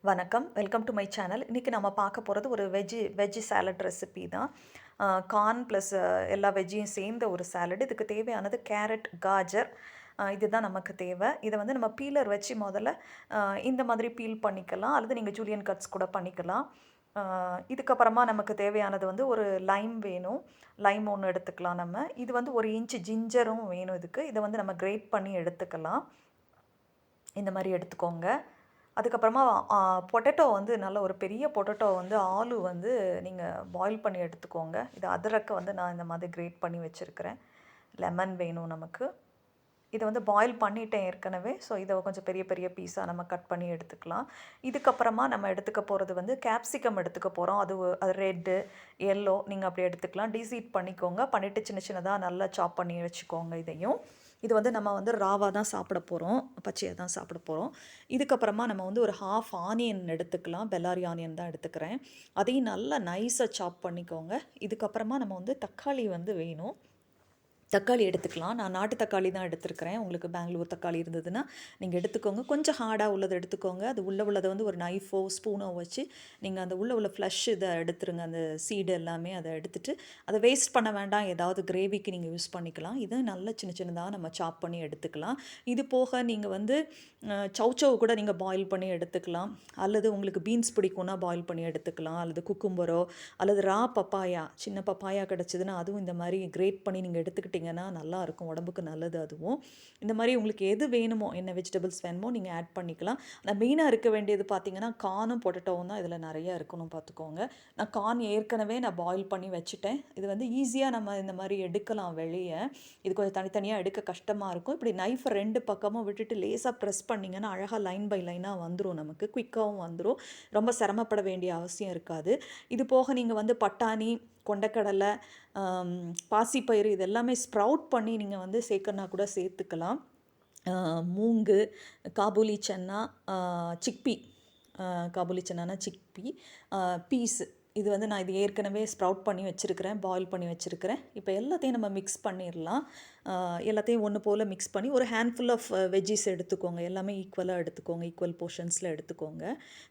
வணக்கம். Welcome to my channel. இன்றைக்கி நம்ம பார்க்க போகிறது ஒரு வெஜ்ஜி சாலட் ரெசிபி தான். கார்ன் ப்ளஸ் எல்லா வெஜ்ஜியும் சேர்ந்த ஒரு சாலட். இதுக்கு தேவையானது கேரட், காஜர், இதுதான் நமக்கு தேவை. இதை வந்து நம்ம பீலர் வச்சு முதல்ல இந்த மாதிரி பீல் பண்ணிக்கலாம், அல்லது நீங்கள் ஜூலியன் கட்ஸ் கூட பண்ணிக்கலாம். இதுக்கப்புறமா நமக்கு தேவையானது வந்து ஒரு லைம் வேணும். லைம் ஒன்று எடுத்துக்கலாம் நம்ம. இது வந்து 1 இன்ச்சு ஜிஞ்சரும் வேணும் இதுக்கு. இதை வந்து நம்ம கிரேட் பண்ணி எடுத்துக்கலாம். இந்த மாதிரி எடுத்துக்கோங்க. அதுக்கப்புறமா பொட்டேட்டோ வந்து நல்ல ஒரு பெரிய பொட்டேட்டோ வந்து ஆலு வந்து நீங்கள் பாயில் பண்ணி எடுத்துக்கோங்க. இது அதிரக்க வந்து நான் இந்த மாதிரி கிரேட் பண்ணி வச்சுருக்கிறேன். லெமன் வேணும் நமக்கு. இதை வந்து பாயில் பண்ணிட்டேன் ஏற்கனவே. ஸோ இதை கொஞ்சம் பெரிய பெரிய பீஸாக நம்ம கட் பண்ணி எடுத்துக்கலாம். இதுக்கப்புறமா நம்ம எடுத்துக்க போகிறது வந்து கேப்சிகம் எடுத்துக்க போகிறோம். அது ரெட்டு, எல்லோ நீங்கள் அப்படி எடுத்துக்கலாம். டீசீட் பண்ணிக்கோங்க. பண்ணிவிட்டு சின்ன சின்னதாக நல்லா சாப் பண்ணி வச்சுக்கோங்க இதையும். இது வந்து நம்ம வந்து ராவாக தான் சாப்பிட போகிறோம், பச்சையாக தான் சாப்பிட போகிறோம். இதுக்கப்புறமா நம்ம வந்து ஒரு ஹாஃப் ஆனியன் எடுத்துக்கலாம். பெல்லாரி ஆனியன் தான் எடுத்துக்கிறேன். அதையும் நல்லா நைஸாக சாப் பண்ணிக்கோங்க. இதுக்கப்புறமா நம்ம வந்து தக்காளி வந்து வேணும். தக்காளி எடுத்துக்கலாம். நான் நாட்டு தக்காளி தான் எடுத்துருக்கிறேன். உங்களுக்கு பெங்களூர் தக்காளி இருந்ததுன்னா நீங்கள் எடுத்துக்கோங்க. கொஞ்சம் ஹார்டாக உள்ளதை எடுத்துக்கோங்க. அது உள்ளதை வந்து ஒரு நைஃபோ ஸ்பூனோ வச்சு நீங்கள் அந்த உள்ள ஃப்ளஷ் இதை எடுத்துருங்க. அந்த சீடு எல்லாமே அதை எடுத்துட்டு அதை வேஸ்ட் பண்ண வேண்டாம். ஏதாவது கிரேவிக்கு நீங்கள் யூஸ் பண்ணிக்கலாம். இதை நல்லா சின்ன சின்னதாக நம்ம சாப் பண்ணி எடுத்துக்கலாம். இது போக நீங்கள் வந்து சௌச்சௌ கூட நீங்கள் பாயில் பண்ணி எடுத்துக்கலாம். அல்லது உங்களுக்கு பீன்ஸ் பிடிக்கும்னா பாயில் பண்ணி எடுத்துக்கலாம். அல்லது குக்கும்பரோ அல்லது ரா பப்பாயா, சின்ன பப்பாயா கிடச்சிதுன்னா அதுவும் இந்த மாதிரி கிரேட் பண்ணி நீங்கள் எடுத்துக்கிட்டிங்கன்னா நல்லாயிருக்கும். உடம்புக்கு நல்லது அதுவும். இந்த மாதிரி உங்களுக்கு எது வேணுமோ, என்ன வெஜிடபிள்ஸ் வேணுமோ நீங்கள் ஆட் பண்ணிக்கலாம். ஆனால் மெயினாக இருக்க வேண்டியது பார்த்தீங்கன்னா கார்னும் பொட்டேட்டோவும் தான் இதில் நிறையா இருக்கணும் பார்த்துக்கோங்க. நான் கார்ன் ஏற்கனவே பாயில் பண்ணி வச்சுட்டேன். இது வந்து ஈஸியாக நம்ம இந்த மாதிரி எடுக்கலாம் வெளியே. இது கொஞ்சம் தனித்தனியாக எடுக்க கஷ்டமாக இருக்கும். இப்படி நைஃபை 2 பக்கமும் விட்டுட்டு லேசாக ப்ரெஸ் பண்ணிங்கன்னா அழகாக லைன் பை லைனாக வந்துடும். நமக்கு குயிக்காகவும் வந்துடும். ரொம்ப சிரமப்பட வேண்டிய அவசியம் இருக்காது. இது போக நீங்கள் வந்து பட்டாணி, கொண்டக்கடலை, பாசிப்பயிறு இது எல்லாமே ஸ்ப்ரவுட் பண்ணி நீங்கள் வந்து சேர்க்கனா கூட சேர்த்துக்கலாம். மூங்கு, காபூலி சன்னா, சிக்பி, காபூலி சன்னானா சிக்பி, பீஸு, இது வந்து நான் இது ஏற்கனவே ஸ்ப்ரவுட் பண்ணி வச்சுருக்கிறேன், பாயில் பண்ணி வச்சுருக்கிறேன். இப்போ எல்லாத்தையும் நம்ம மிக்ஸ் பண்ணிடலாம். எல்லாத்தையும் ஒன்று போல் மிக்ஸ் பண்ணி ஒரு ஹேண்ட்ஃபுல் ஆஃப் வெஜ்ஜிஸ் எடுத்துக்கோங்க. எல்லாமே ஈக்குவலாக எடுத்துக்கோங்க, ஈக்குவல் போர்ஷன்ஸில் எடுத்துக்கோங்க.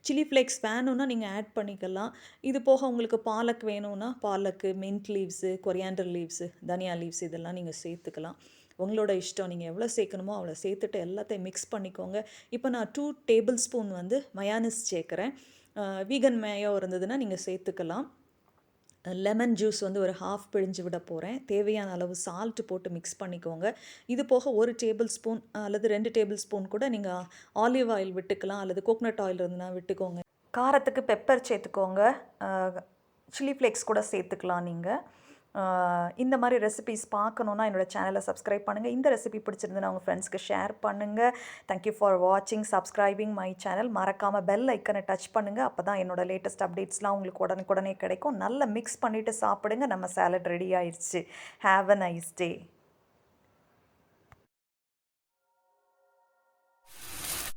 சில்லி ஃப்ளேக்ஸ் வேணும்னா நீங்கள் ஆட் பண்ணிக்கலாம். இது போக உங்களுக்கு பாலக் வேணும்னா பாலக்கு, மின்ட் லீவ்ஸு, கொரியாண்டர் லீவ்ஸு, தனியா லீவ்ஸ் இதெல்லாம் நீங்கள் சேர்த்துக்கலாம். உங்களோட இஷ்டம். நீங்கள் எவ்வளோ சேர்க்கணுமோ அவ்வளோ சேர்த்துட்டு எல்லாத்தையும் மிக்ஸ் பண்ணிக்கோங்க. இப்போ நான் 2 டேபிள் ஸ்பூன் வந்து மயானிஸ் சேர்க்குறேன். வீகன் மேயோ இருந்ததுன்னா நீங்கள் சேர்த்துக்கலாம். லெமன் ஜூஸ் வந்து ஒரு ஹாஃப் பிழிஞ்சு விட போகிறேன். தேவையான அளவு சால்ட்டு போட்டு மிக்ஸ் பண்ணிக்கோங்க. இது போக 1 டேபிள் ஸ்பூன் அல்லது 2 டேபிள் ஸ்பூன் கூட நீங்கள் ஆலிவ் ஆயில் விட்டுக்கலாம், அல்லது கோகனட் ஆயில் இருந்ததுன்னா விட்டுக்கோங்க. காரத்துக்கு பெப்பர் சேர்த்துக்கோங்க. சில்லி ஃப்ளேக்ஸ் கூட சேர்த்துக்கலாம் நீங்கள். இந்த மாதிரி ரெசிபிஸ் பார்க்கணுன்னா என்னோடய சேனலை சப்ஸ்கிரைப் பண்ணுங்கள். இந்த ரெசிபி பிடிச்சிருந்துன்னா உங்கள் ஃப்ரெண்ட்ஸ்க்கு ஷேர் பண்ணுங்கள். தேங்க்யூ ஃபார் வாட்சிங், சப்ஸ்கிரைபிங் மை சேனல். மறக்காமல் பெல் ஐக்கனை டச் பண்ணுங்கள். அப்போ தான் என்னோடய லேட்டஸ்ட் அப்டேட்ஸ்லாம் உங்களுக்கு உடனுக்குடனே கிடைக்கும். நல்லா மிக்ஸ் பண்ணிவிட்டு சாப்பிடுங்க. நம்ம சாலட் ரெடி ஆயிடுச்சு. Have a nice day.